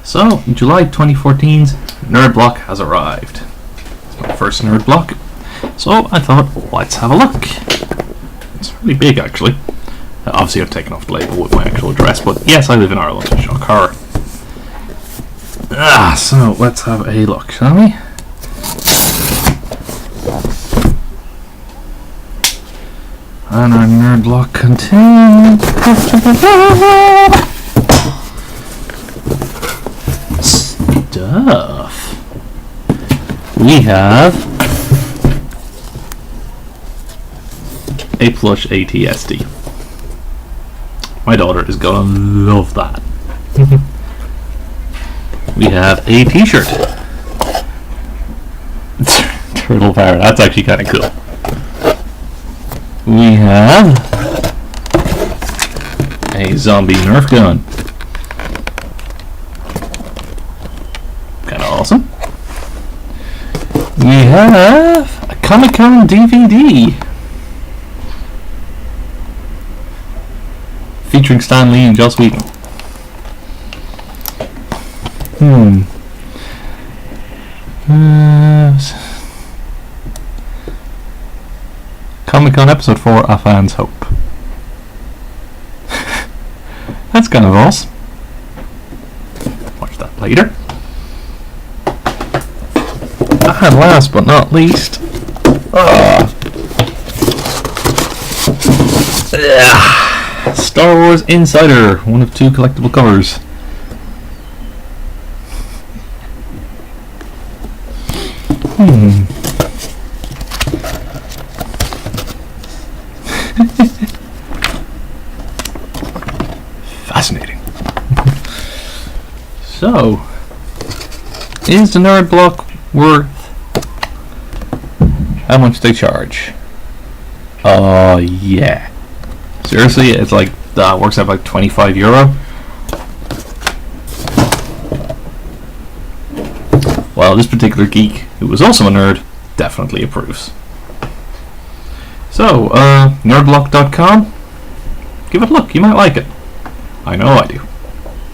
So, July 2014's Nerd Block has arrived. It's my first Nerd Block. So, I thought, let's have a look. It's really big, actually. Obviously, I've taken off the label with my actual address, but yes, I live in Ireland, shock horror. So, let's have a look, shall we? And our Nerd Block contains stuff. We have a plush ATSD. My daughter is gonna love that. We have a t-shirt. Turtle Power, that's actually kind of cool. We have a zombie Nerf gun. Kind of awesome. We have a Comic-Con DVD featuring Stan Lee and Joss Whedon. Comic-Con Episode 4, A Fan's Hope. That's kind of awesome. Watch that later. And last but not least, Star Wars Insider, one of 2 collectible covers. Fascinating. So, is the Nerd Block worth how much they charge? Oh yeah. Seriously, it's like that works out like €25. Well, this particular geek, who was also a nerd, definitely approves. So, nerdblock.com, give it a look, you might like it. I know I do.